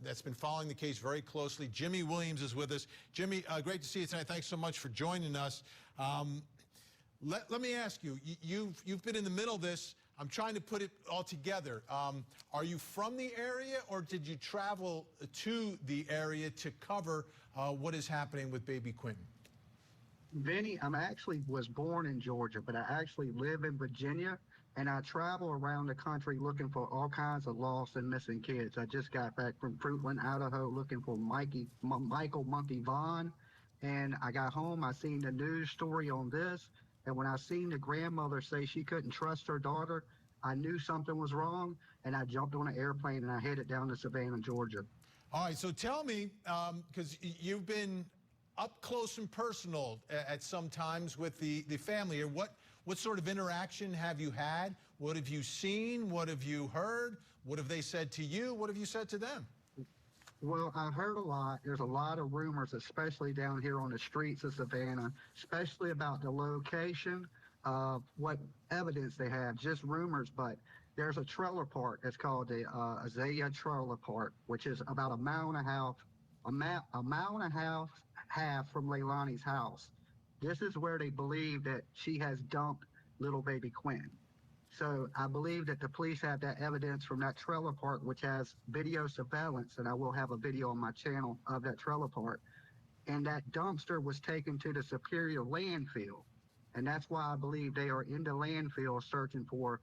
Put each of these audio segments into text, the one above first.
that's been following the case very closely. Jimmy Williams is with us. Jimmy, great to see you tonight. Thanks so much for joining us. Let me ask you, you've been in the middle of this. I'm trying to put it all together. Are you from the area, or did you travel to the area to cover what is happening with baby Quentin? Vinny, was born in Georgia, but I actually live in Virginia, and I travel around the country looking for all kinds of lost and missing kids. I just got back from Fruitland, Idaho, looking for Michael Monkey Vaughn, and I got home. I seen the news story on this, and when I seen the grandmother say she couldn't trust her daughter, I knew something was wrong, and I jumped on an airplane and I headed down to Savannah, Georgia. All right, so tell me, because you've been up close and personal at some times with the family. What sort of interaction have you had? What have you seen? What have you heard? What have they said to you? What have you said to them? Well, I heard a lot. There's a lot of rumors, especially down here on the streets of Savannah, especially about the location of what evidence they have, just rumors. But there's a trailer park that's called the Azalea Trailer Park, which is about a mile and a half from Leilani's house. This is where they believe that she has dumped little baby Quentin. So I believe that the police have that evidence from that trailer park, which has video surveillance, and I will have a video on my channel of that trailer park. And that dumpster was taken to the Superior landfill. And that's why I believe they are in the landfill searching for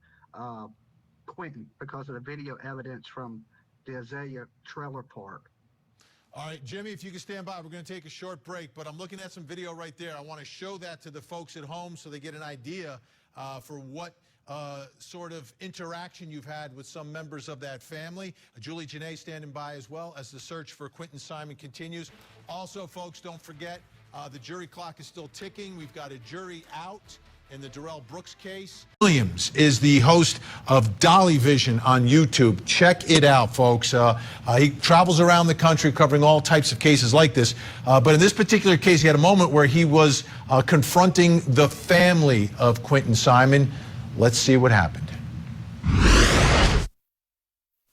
Quentin, because of the video evidence from the Azalea trailer park. All right, Jimmy, if you can stand by, we're going to take a short break, but I'm looking at some video right there. I want to show that to the folks at home so they get an idea for what sort of interaction you've had with some members of that family. Julie Janae standing by as well as the search for Quentin Simon continues. Also, folks, don't forget, the jury clock is still ticking. We've got a jury out in the Darrell Brooks case. Williams is the host of Dolly Vision on YouTube. Check it out, folks. He travels around the country covering all types of cases like this. But in this particular case, he had a moment where he was confronting the family of Quentin Simon. Let's see what happened.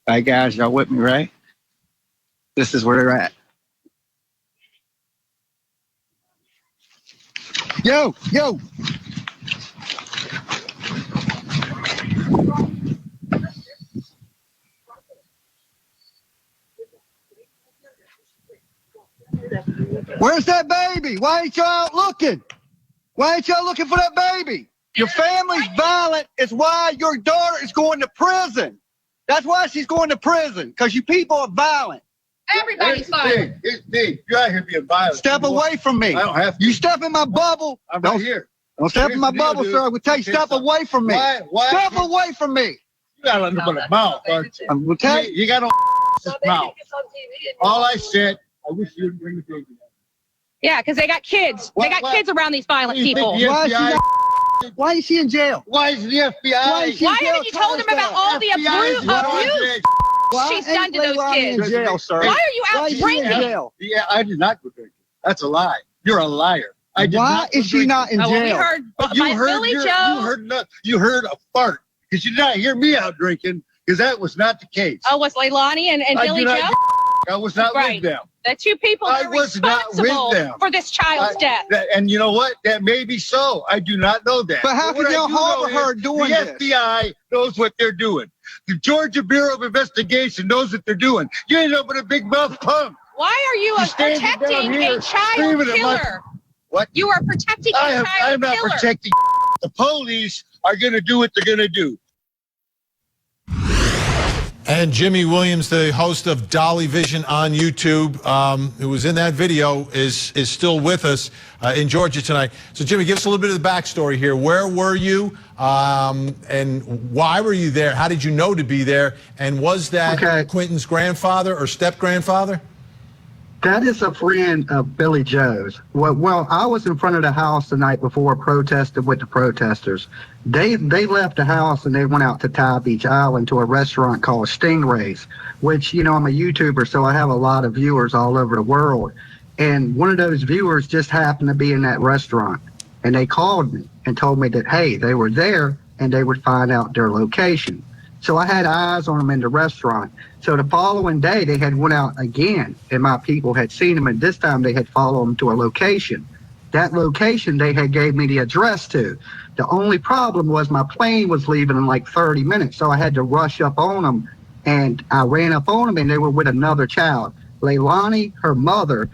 All right, guys, y'all with me, right? This is where they're at. Yo! Where's that baby? Why ain't y'all out looking? Why ain't y'all looking for that baby? Your family's violent. It's why your daughter is going to prison. That's why she's going to prison, because you people are violent. Everybody's violent. It's big. You're out here being violent. Step away from me. I don't have to. You step in my bubble. I'm right here. Don't step in my bubble, dude. sir. I will tell you, step away from me. Why? Step away from me. You got a little bit of mouth, aren't you? I'm going to tell you. You got no mouth. All I said, I wish you would bring the baby. Yeah, because they got kids. They got kids around these violent people. Why is she in jail? Why is the FBI? Why haven't you told them about all the abuse she's done to those kids? In jail, sir. Why are you out drinking? Yeah, I did not go drinking. That's a lie. You're a liar. Why is she not in jail? We heard by Billy Joe. You heard a fart, because you did not hear me out drinking, because that was not the case. Oh, was Leilani and Billy Joe? I was not with them. The two people that are responsible for this child's death. And you know what? That may be so. I do not know that. But how can y'all harbor her doing this? The FBI knows what they're doing. The Georgia Bureau of Investigation knows what they're doing. You ain't up with a big mouth punk. Why are you protecting a child killer? What? You are protecting a child killer. I'm not protecting. The police are going to do what they're going to do. And Jimmy Williams, the host of Dolly Vision on YouTube, who was in that video, is still with us in Georgia tonight. So, Jimmy, give us a little bit of the backstory here. Where were you, and why were you there? How did you know to be there? And was that Quentin's grandfather or step-grandfather? That is a friend of Billy Joe's. Well, I was in front of the house the night before, protesting with the protesters. They left the house and they went out to Thai Beach Island to a restaurant called Stingrays, which, you know, I'm a YouTuber, so I have a lot of viewers all over the world. And one of those viewers just happened to be in that restaurant. And they called me and told me that, hey, they were there and they would find out their location. So I had eyes on them in the restaurant. So the following day, they had went out again, and my people had seen them, and this time they had followed them to a location. That location they had gave me the address to. The only problem was my plane was leaving in like 30 minutes, so I had to rush up on them, and I ran up on them, and they were with another child. Leilani, her mother,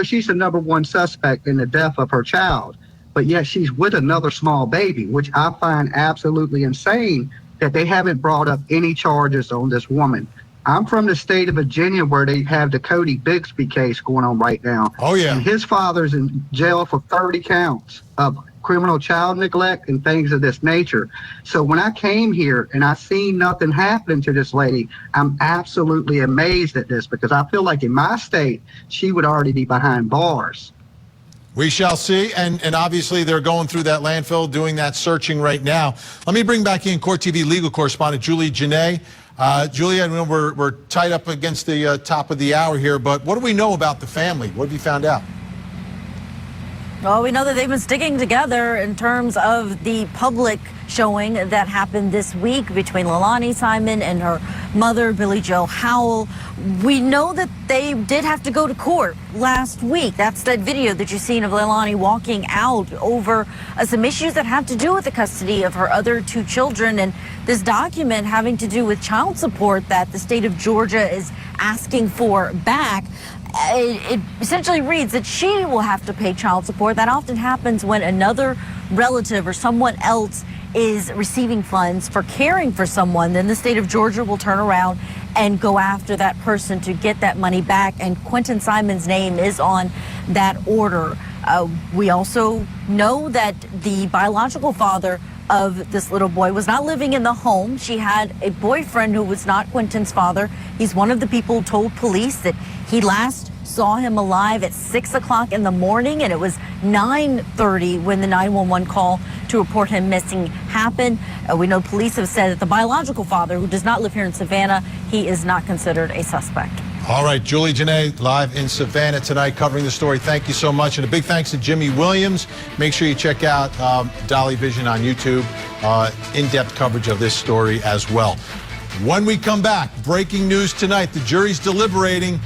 she's the #1 suspect in the death of her child, but yet she's with another small baby, which I find absolutely insane that they haven't brought up any charges on this woman. I'm from the state of Virginia where they have the Cody Bixby case going on right now. Oh, yeah. And his father's in jail for 30 counts of criminal child neglect and things of this nature. So when I came here and I seen nothing happening to this lady, I'm absolutely amazed at this because I feel like in my state, she would already be behind bars. We shall see, and obviously they're going through that landfill, doing that searching right now. Let me bring back in Court TV legal correspondent Julie Janae. Julie, I know we're tied up against the top of the hour here, but what do we know about the family? What have you found out? Well, we know that they've been sticking together in terms of the public showing that happened this week between Leilani Simon and her mother, Billie Joe Howell. We know that they did have to go to court last week. That's that video that you've seen of Leilani walking out over some issues that have to do with the custody of her other 2 children, and this document having to do with child support that the state of Georgia is asking for back. It essentially reads that she will have to pay child support. That often happens when another relative or someone else is receiving funds for caring for someone. Then the state of Georgia will turn around and go after that person to get that money back. And Quentin Simon's name is on that order. We also know that the biological father of this little boy was not living in the home. She had a boyfriend who was not Quentin's father. He's one of the people who told police that he last saw him alive at 6 o'clock in the morning, and it was 9:30 when the 911 call to report him missing happened. We know police have said that the biological father, who does not live here in Savannah, he is not considered a suspect. All right, Julie Janae, live in Savannah tonight, covering the story. Thank you so much. And a big thanks to Jimmy Williams. Make sure you check out Dolly Vision on YouTube. In-depth coverage of this story as well. When we come back, breaking news tonight. The jury's deliberating